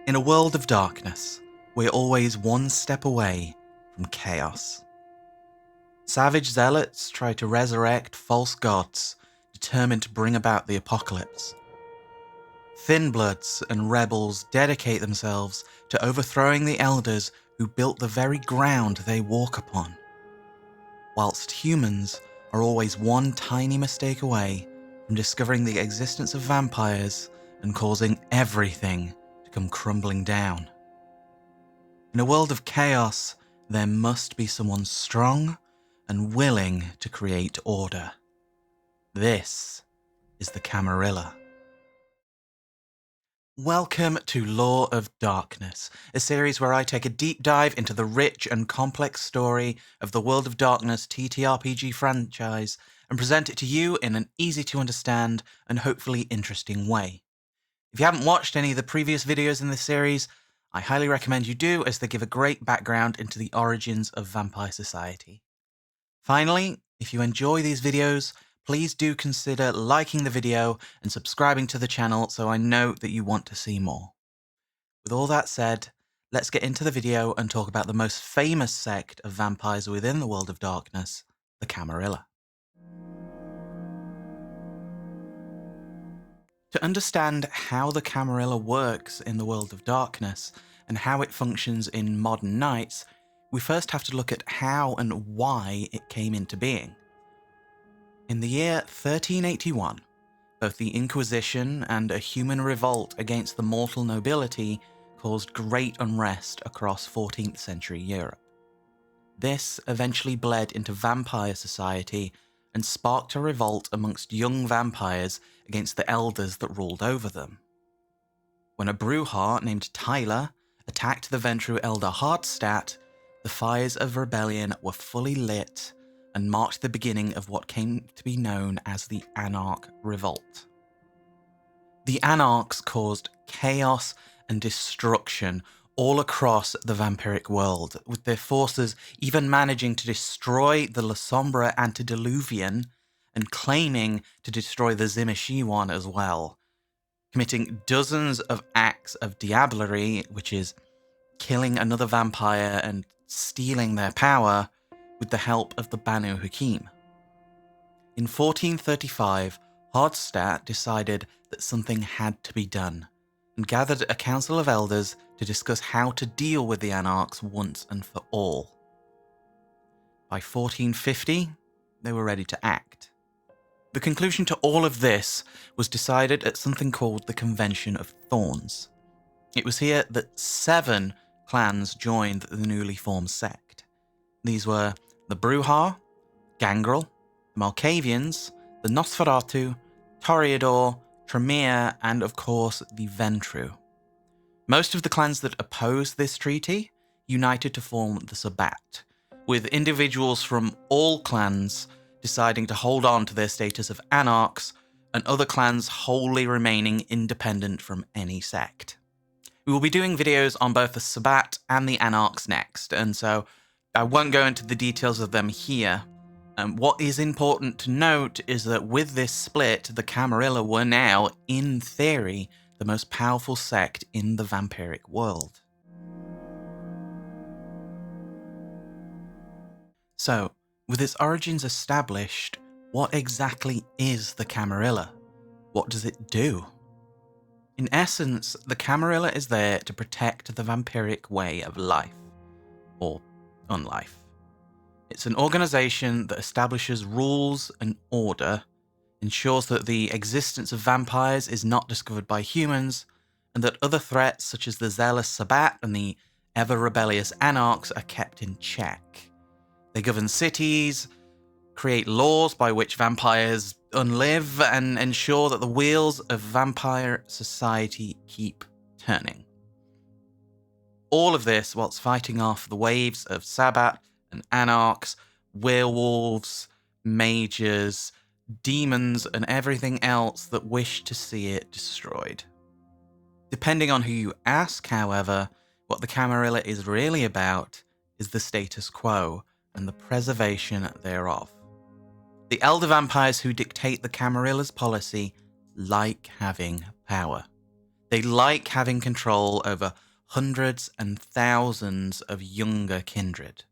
In a world of darkness, we're always one step away from chaos. Savage zealots try to resurrect false gods, determined to bring about the apocalypse. Thin bloods and rebels dedicate themselves to overthrowing the elders who built the very ground they walk upon. Whilst humans are always one tiny mistake away from discovering the existence of vampires and causing everything to come crumbling down. In a world of chaos, there must be someone strong and willing to create order. This is the Camarilla. Welcome to Law of Darkness, a series where I take a deep dive into the rich and complex story of the World of Darkness TTRPG franchise and present it to you in an easy to understand and hopefully interesting way. If you haven't watched any of the previous videos in this series, I highly recommend you do, as they give a great background into the origins of vampire society. Finally, if you enjoy these videos, please do consider liking the video and subscribing to the channel so I know that you want to see more. With all that said, let's get into the video and talk about the most famous sect of vampires within the World of Darkness, the Camarilla. To understand how the Camarilla works in the World of Darkness and how it functions in modern nights, we first have to look at how and why it came into being. In the year 1381, both the Inquisition and a human revolt against the mortal nobility caused great unrest across 14th century Europe. This eventually bled into vampire society and sparked a revolt amongst young vampires against the elders that ruled over them. When a Brujah named Tyler attacked the Ventru elder Hardstadt, the fires of rebellion were fully lit and marked the beginning of what came to be known as the Anarch Revolt. The Anarchs caused chaos and destruction all across the vampiric world, with their forces even managing to destroy the La Sombra Antediluvian and claiming to destroy the Zimishiwan as well, committing dozens of acts of diablerie, which is killing another vampire and stealing their power, with the help of the Banu Hakim. In 1435, Hardstadt decided that something had to be done, and gathered a council of elders to discuss how to deal with the Anarchs once and for all. By 1450, they were ready to act. The conclusion to all of this was decided at something called the Convention of Thorns. It was here that 7 clans joined the newly formed sect. These were the Brujah, Gangrel, the Malkavians, the Nosferatu, Toreador, Tremere, and of course the Ventru. Most of the clans that opposed this treaty united to form the Sabbat, with individuals from all clans deciding to hold on to their status of anarchs, and other clans wholly remaining independent from any sect. We will be doing videos on both the Sabbat and the Anarchs next, and so I won't go into the details of them here. What is important to note is that with this split, the Camarilla were now, in theory, the most powerful sect in the vampiric world. So, with its origins established, what exactly is the Camarilla? What does it do? In essence, the Camarilla is there to protect the vampiric way of life, or unlife. It's an organization that establishes rules and order, ensures that the existence of vampires is not discovered by humans, and that other threats such as the zealous Sabbat and the ever-rebellious Anarchs are kept in check. They govern cities, create laws by which vampires unlive, and ensure that the wheels of vampire society keep turning. All of this whilst fighting off the waves of Sabbat and Anarchs, werewolves, mages, demons, and everything else that wish to see it destroyed. Depending on who you ask, however, what the Camarilla is really about is the status quo and the preservation thereof. The elder vampires who dictate the Camarilla's policy like having power. They like having control over hundreds and thousands of younger kindred.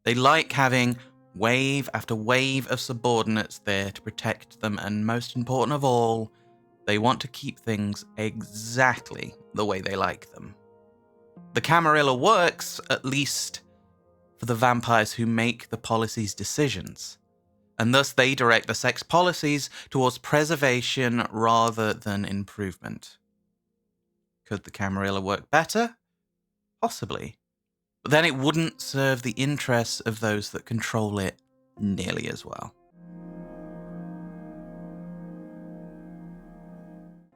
They like having wave after wave of subordinates there to protect them, and most important of all, they want to keep things exactly the way they like them. The Camarilla works, at least for the vampires who make the policy's decisions, and thus they direct the sect's policies towards preservation rather than improvement. Could the Camarilla work better? Possibly. But then it wouldn't serve the interests of those that control it nearly as well.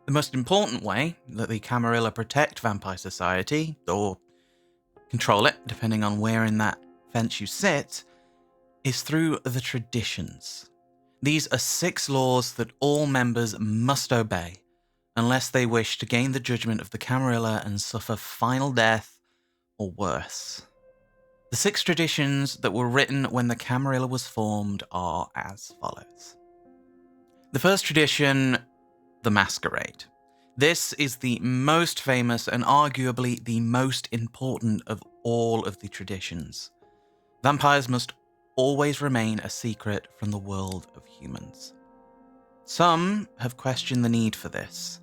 The most important way that the Camarilla protect vampire society, or control it, depending on where in that fence you sit, is through the traditions. These are 6 laws that all members must obey, unless they wish to gain the judgment of the Camarilla and suffer final death or worse. The 6 traditions that were written when the Camarilla was formed are as follows. The first tradition, the Masquerade. This is the most famous and arguably the most important of all of the traditions. Vampires must always remain a secret from the world of humans. Some have questioned the need for this.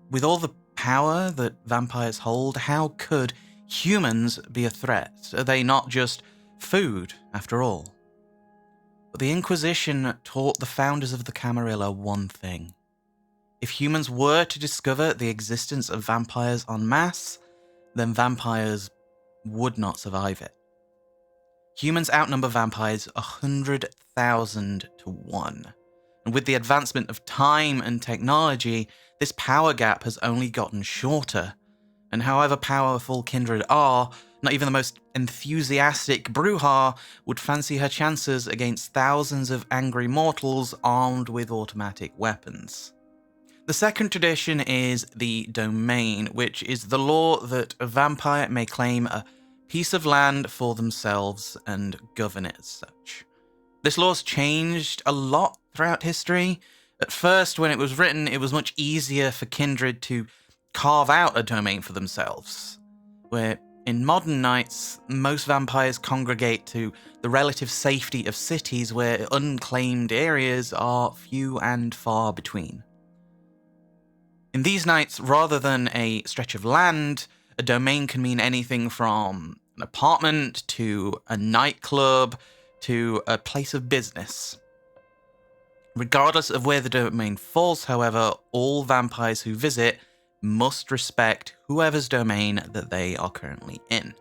With all the power that vampires hold, how could humans be a threat? Are they not just food, after all? But the Inquisition taught the founders of the Camarilla one thing. If humans were to discover the existence of vampires en masse, then vampires would not survive it. Humans outnumber vampires 100,000 to 1. And with the advancement of time and technology, this power gap has only gotten shorter. And however powerful kindred are, not even the most enthusiastic Bruja would fancy her chances against thousands of angry mortals armed with automatic weapons. The second tradition is the Domain, which is the law that a vampire may claim a piece of land for themselves and govern it as such. This law's changed a lot throughout history. At first, when it was written, it was much easier for kindred to carve out a domain for themselves, where in modern nights, most vampires congregate to the relative safety of cities where unclaimed areas are few and far between. In these nights, rather than a stretch of land, a domain can mean anything from an apartment to a nightclub to a place of business. Regardless of where the domain falls, however, all vampires who visit must respect whoever's domain that they are currently in.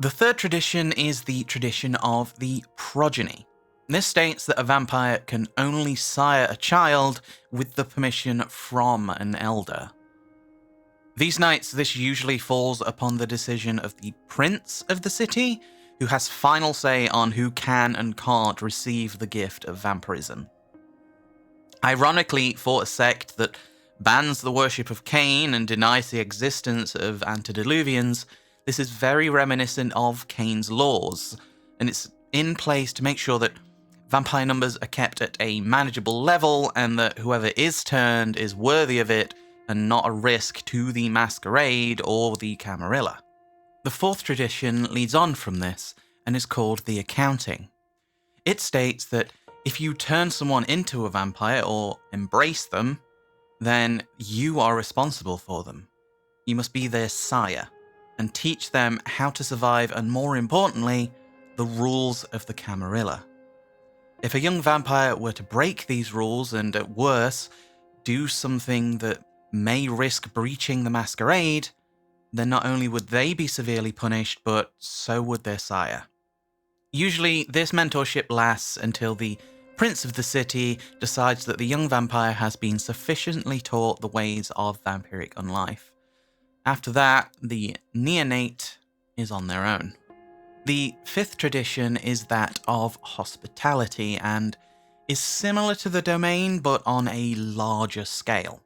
The third tradition is the tradition of the progeny. This states that a vampire can only sire a child with the permission from an elder. These nights, this usually falls upon the decision of the prince of the city, who has final say on who can and can't receive the gift of vampirism. Ironically, for a sect that bans the worship of Cain and denies the existence of antediluvians, this is very reminiscent of Cain's laws, and it's in place to make sure that vampire numbers are kept at a manageable level and that whoever is turned is worthy of it and not a risk to the Masquerade or the Camarilla. The fourth tradition leads on from this and is called the Accounting. It states that if you turn someone into a vampire or embrace them, then you are responsible for them. You must be their sire and teach them how to survive and, more importantly, the rules of the Camarilla. If a young vampire were to break these rules and, at worst, do something that may risk breaching the Masquerade, then not only would they be severely punished, but so would their sire. Usually, this mentorship lasts until the prince of the city decides that the young vampire has been sufficiently taught the ways of vampiric unlife. After that, the neonate is on their own. The fifth tradition is that of hospitality and is similar to the Domain but on a larger scale.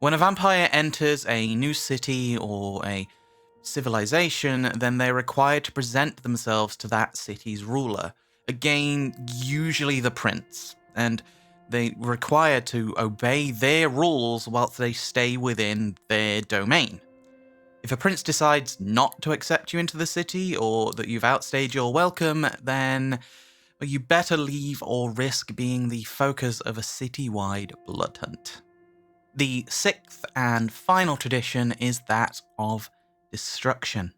When a vampire enters a new city or a civilization, then they're required to present themselves to that city's ruler, again, usually the prince, and They require to obey their rules whilst they stay within their domain. If a prince decides not to accept you into the city or that you've outstayed your welcome, then you better leave or risk being the focus of a citywide blood hunt. The sixth and final tradition is that of destruction.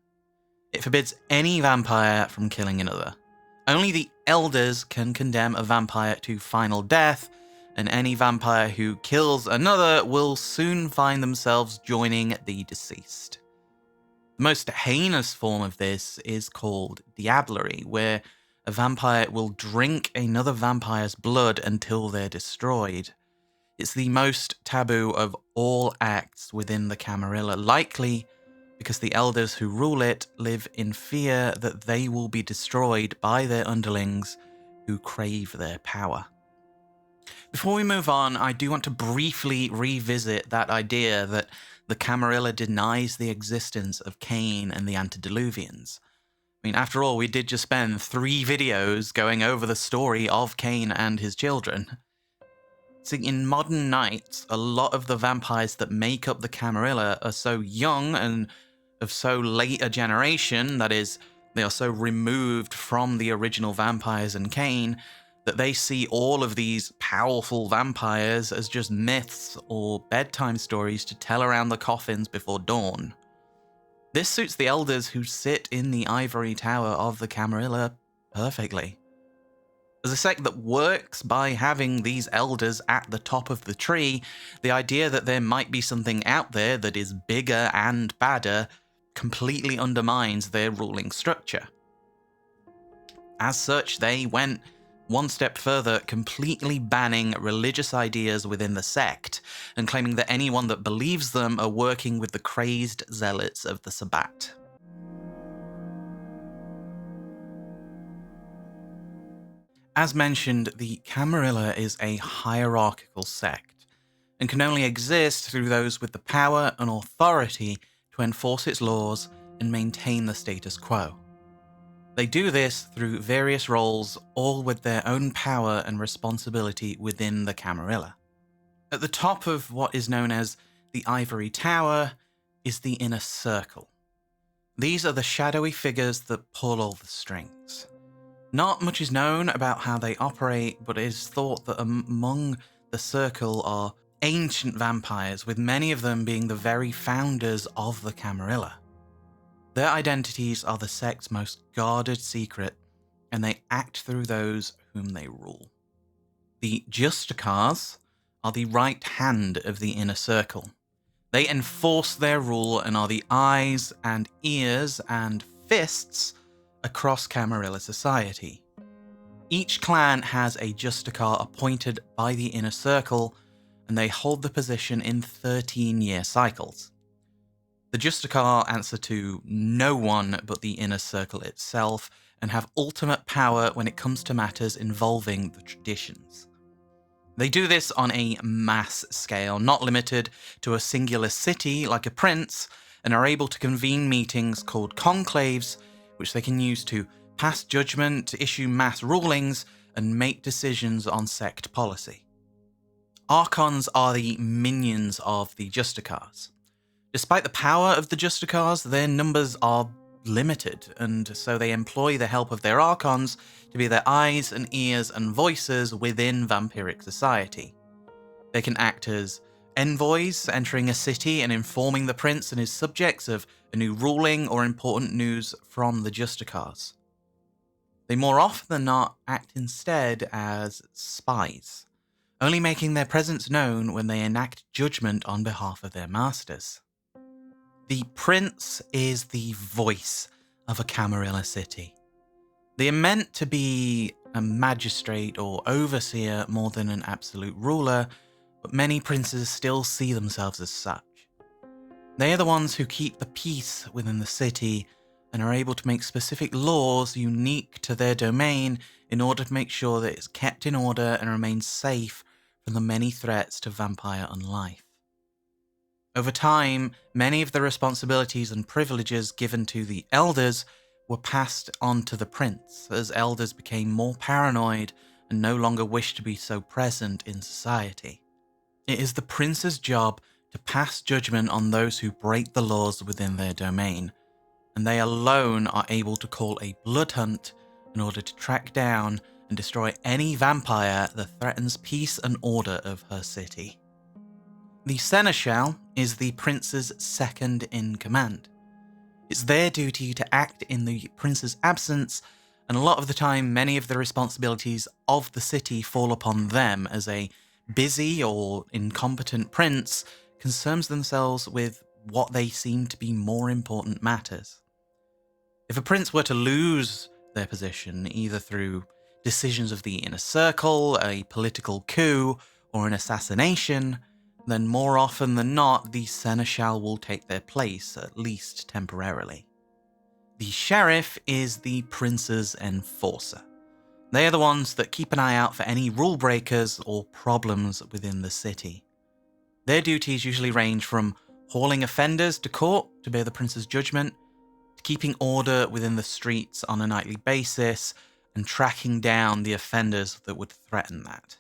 It forbids any vampire from killing another. Only the elders can condemn a vampire to final death, and any vampire who kills another will soon find themselves joining the deceased. The most heinous form of this is called diablerie, where a vampire will drink another vampire's blood until they're destroyed. It's the most taboo of all acts within the Camarilla, likely because the elders who rule it live in fear that they will be destroyed by their underlings who crave their power. Before we move on, I do want to briefly revisit that idea that the Camarilla denies the existence of Cain and the antediluvians. I mean, after all, we did just spend 3 videos going over the story of Cain and his children. See, in modern nights, a lot of the vampires that make up the Camarilla are so young and of so late a generation, that is, they are so removed from the original vampires and Cain, that they see all of these powerful vampires as just myths or bedtime stories to tell around the coffins before dawn. This suits the elders who sit in the ivory tower of the Camarilla perfectly. As a sect that works by having these elders at the top of the tree, the idea that there might be something out there that is bigger and badder completely undermines their ruling structure. As such, they went one step further, completely banning religious ideas within the sect, and claiming that anyone that believes them are working with the crazed zealots of the Sabbat. As mentioned, the Camarilla is a hierarchical sect, and can only exist through those with the power and authority to enforce its laws and maintain the status quo. They do this through various roles, all with their own power and responsibility within the Camarilla. At the top of what is known as the Ivory Tower is the Inner Circle. These are the shadowy figures that pull all the strings. Not much is known about how they operate, but it is thought that among the circle are ancient vampires, with many of them being the very founders of the Camarilla. Their identities are the sect's most guarded secret, and they act through those whom they rule. The Justicars are the right hand of the Inner Circle. They enforce their rule and are the eyes and ears and fists across Camarilla society. Each clan has a Justicar appointed by the Inner Circle, and they hold the position in 13-year cycles. The Justicar answer to no one but the Inner Circle itself, and have ultimate power when it comes to matters involving the traditions. They do this on a mass scale, not limited to a singular city like a prince, and are able to convene meetings called conclaves, which they can use to pass judgment, issue mass rulings, and make decisions on sect policy. Archons are the minions of the Justicars. Despite the power of the Justicars, their numbers are limited, and so they employ the help of their Archons to be their eyes and ears and voices within vampiric society. They can act as envoys, entering a city and informing the prince and his subjects of a new ruling or important news from the Justicars. They more often than not act instead as spies, only making their presence known when they enact judgment on behalf of their masters. The prince is the voice of a Camarilla city. They are meant to be a magistrate or overseer more than an absolute ruler, but many princes still see themselves as such. They are the ones who keep the peace within the city and are able to make specific laws unique to their domain in order to make sure that it's kept in order and remains safe from the many threats to vampire and life. Over time, many of the responsibilities and privileges given to the elders were passed on to the prince, as elders became more paranoid and no longer wish to be so present in society. It is the prince's job to pass judgment on those who break the laws within their domain, and they alone are able to call a blood hunt in order to track down and destroy any vampire that threatens peace and order of her city. The seneschal is the prince's second in command. It's their duty to act in the prince's absence, and a lot of the time many of the responsibilities of the city fall upon them, as a busy or incompetent prince concerns themselves with what they seem to be more important matters. If a prince were to lose their position, either through decisions of the inner circle, a political coup, or an assassination, then more often than not, the seneschal will take their place, at least temporarily. The sheriff is the prince's enforcer. They are the ones that keep an eye out for any rule breakers or problems within the city. Their duties usually range from hauling offenders to court to bear the prince's judgment, to keeping order within the streets on a nightly basis, and tracking down the offenders that would threaten that.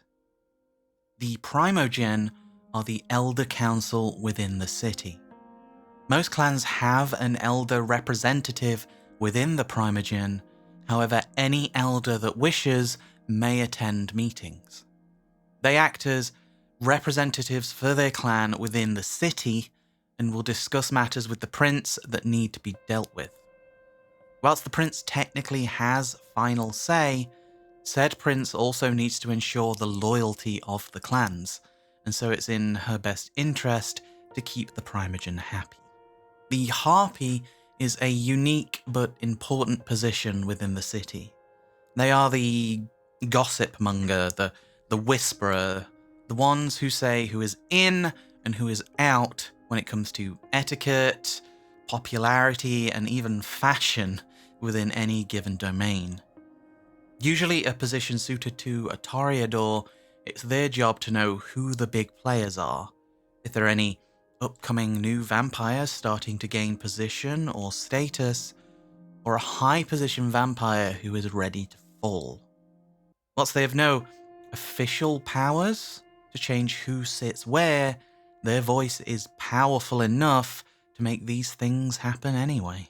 The primogen are the elder council within the city. Most clans have an elder representative within the primogen. However, any elder that wishes may attend meetings. They act as representatives for their clan within the city and will discuss matters with the prince that need to be dealt with. Whilst the prince technically has final say, said prince also needs to ensure the loyalty of the clans, and so it's in her best interest to keep the primogen happy. The harpy is a unique but important position within the city. They are the gossip monger, the whisperer, the ones who say who is in and who is out when it comes to etiquette, popularity, and even fashion within any given domain. Usually a position suited to a toreador, it's their job to know who the big players are, if there are any upcoming new vampires starting to gain position or status, or a high-position vampire who is ready to fall. Whilst they have no official powers to change who sits where, their voice is powerful enough to make these things happen anyway.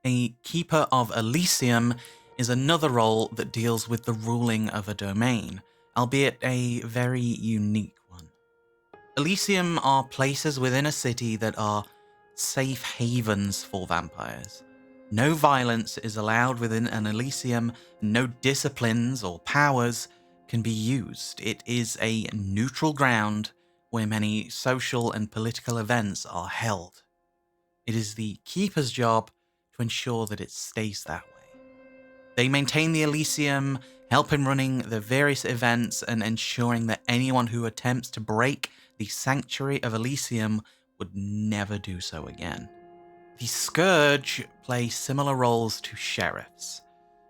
A Keeper of Elysium is another role that deals with the ruling of a domain, albeit a very unique one. Elysium are places within a city that are safe havens for vampires. No violence is allowed within an Elysium, no disciplines or powers can be used. It is a neutral ground where many social and political events are held. It is the Keeper's job to ensure that it stays that way. They maintain the Elysium, help in running the various events and ensuring that anyone who attempts to break the Sanctuary of Elysium would never do so again. The Scourge play similar roles to sheriffs,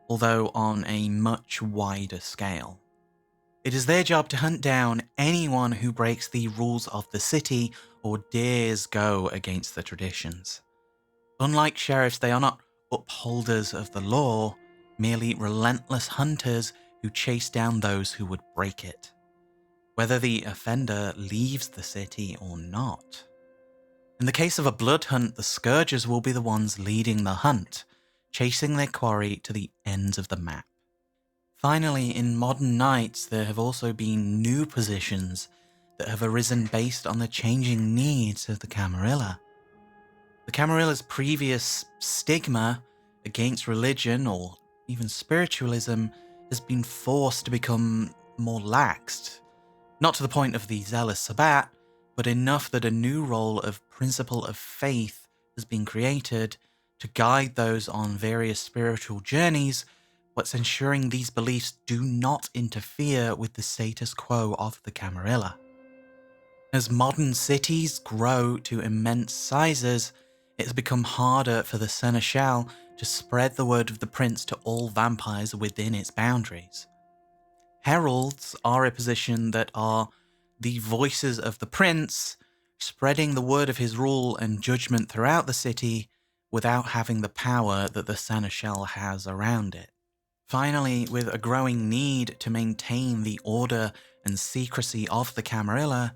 although on a much wider scale. It is their job to hunt down anyone who breaks the rules of the city or dares go against the traditions. Unlike sheriffs, they are not upholders of the law, merely relentless hunters who chase down those who would break it, whether the offender leaves the city or not. In the case of a blood hunt, the Scourgers will be the ones leading the hunt, chasing their quarry to the ends of the map. Finally, in modern nights, there have also been new positions that have arisen based on the changing needs of the Camarilla. The Camarilla's previous stigma against religion or even spiritualism has been forced to become more laxed, not to the point of the zealous Sabbat, but enough that a new role of principle of faith has been created to guide those on various spiritual journeys, what's ensuring these beliefs do not interfere with the status quo of the Camarilla. As modern cities grow to immense sizes, it has become harder for the Seneschal to spread the word of the prince to all vampires within its boundaries. Heralds are a position that are the voices of the prince, spreading the word of his rule and judgment throughout the city without having the power that the Seneschal has around it. Finally, with a growing need to maintain the order and secrecy of the Camarilla,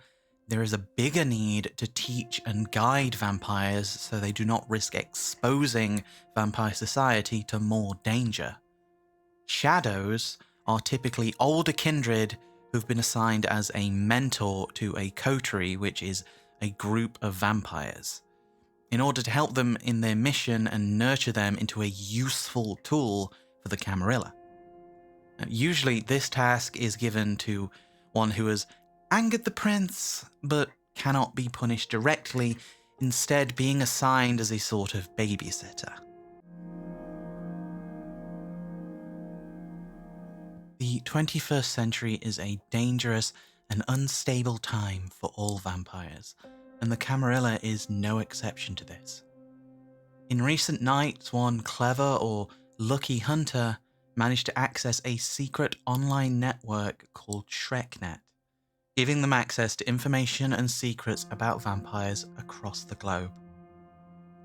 there is a bigger need to teach and guide vampires so they do not risk exposing vampire society to more danger. Shadows are typically older kindred who've been assigned as a mentor to a coterie, which is a group of vampires, in order to help them in their mission and nurture them into a useful tool for the Camarilla. Usually this task is given to one who has angered the prince, but cannot be punished directly, instead being assigned as a sort of babysitter. The 21st century is a dangerous and unstable time for all vampires, and the Camarilla is no exception to this. In recent nights, one clever or lucky hunter managed to access a secret online network called ShrekNet, giving them access to information and secrets about vampires across the globe.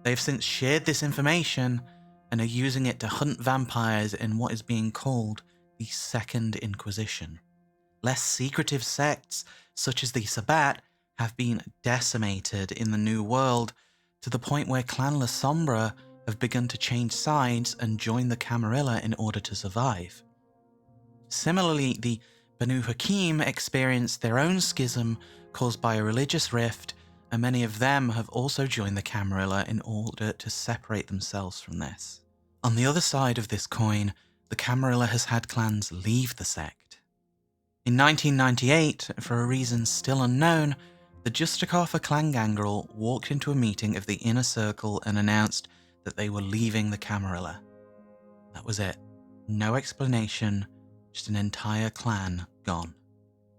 They have since shared this information and are using it to hunt vampires in what is being called the Second Inquisition. Less secretive sects, such as the Sabbat, have been decimated in the New World to the point where Clan La Sombra have begun to change sides and join the Camarilla in order to survive. Similarly, the Banu Hakim experienced their own schism caused by a religious rift, and many of them have also joined the Camarilla in order to separate themselves from this. On the other side of this coin, the Camarilla has had clans leave the sect. In 1998, for a reason still unknown, the Justicartha clan gangrel walked into a meeting of the Inner Circle and announced that they were leaving the Camarilla. That was it. No explanation, just an entire clan gone.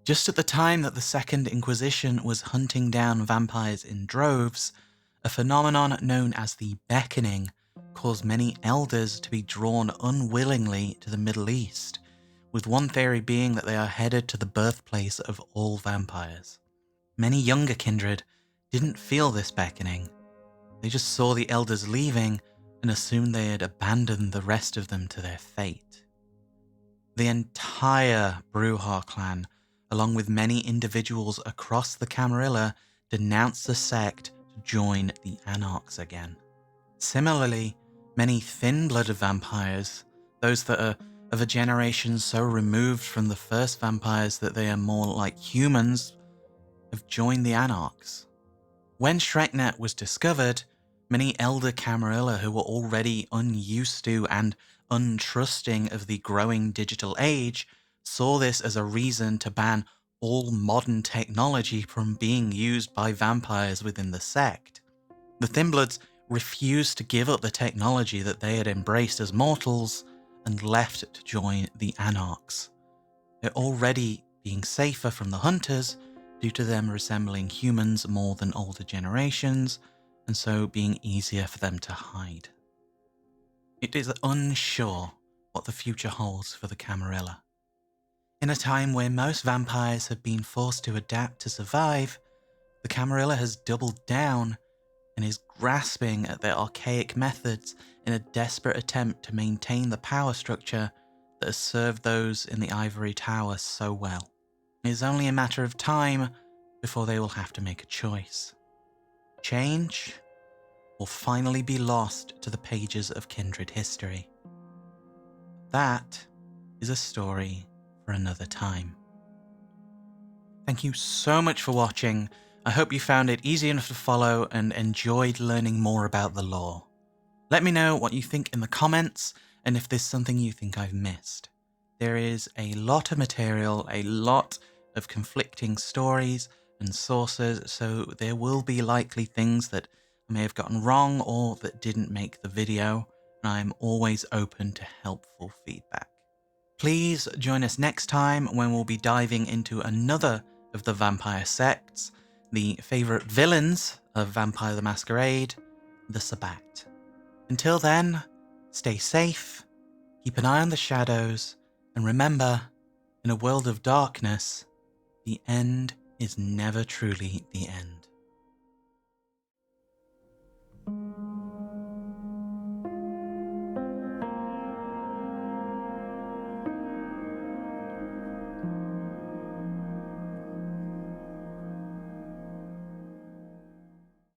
Just at the time that the Second Inquisition was hunting down vampires in droves, a phenomenon known as the beckoning caused many elders to be drawn unwillingly to the Middle East, with one theory being that they are headed to the birthplace of all vampires. Many younger kindred didn't feel this beckoning. They just saw the elders leaving and assumed they had abandoned the rest of them to their fate. The entire Bruja clan, along with many individuals across the Camarilla, denounced the sect to join the Anarchs again. Similarly, many thin-blooded vampires, those that are of a generation so removed from the first vampires that they are more like humans, have joined the Anarchs. When ShrekNet was discovered, many elder Camarilla who were already unused to and untrusting of the growing digital age saw this as a reason to ban all modern technology from being used by vampires within the sect. The Thinbloods refused to give up the technology that they had embraced as mortals and left to join the Anarchs. They're already being safer from the Hunters due to them resembling humans more than older generations, and so being easier for them to hide. It is unsure what the future holds for the Camarilla. In a time where most vampires have been forced to adapt to survive, the Camarilla has doubled down and is grasping at their archaic methods in a desperate attempt to maintain the power structure that has served those in the Ivory Tower so well. It is only a matter of time before they will have to make a choice. Change, or finally be lost to the pages of kindred history. That is a story for another time. Thank you so much for watching. I hope you found it easy enough to follow and enjoyed learning more about the lore. Let me know what you think in the comments and if there's something you think I've missed. There is a lot of material, a lot of conflicting stories and sources, so there will be likely things that I may have gotten wrong or that didn't make the video, and I'm always open to helpful feedback. Please join us next time when we'll be diving into another of the vampire sects, the favourite villains of Vampire the Masquerade, the Sabbat. Until then, stay safe, keep an eye on the shadows, and remember, in a world of darkness, the end is never truly the end.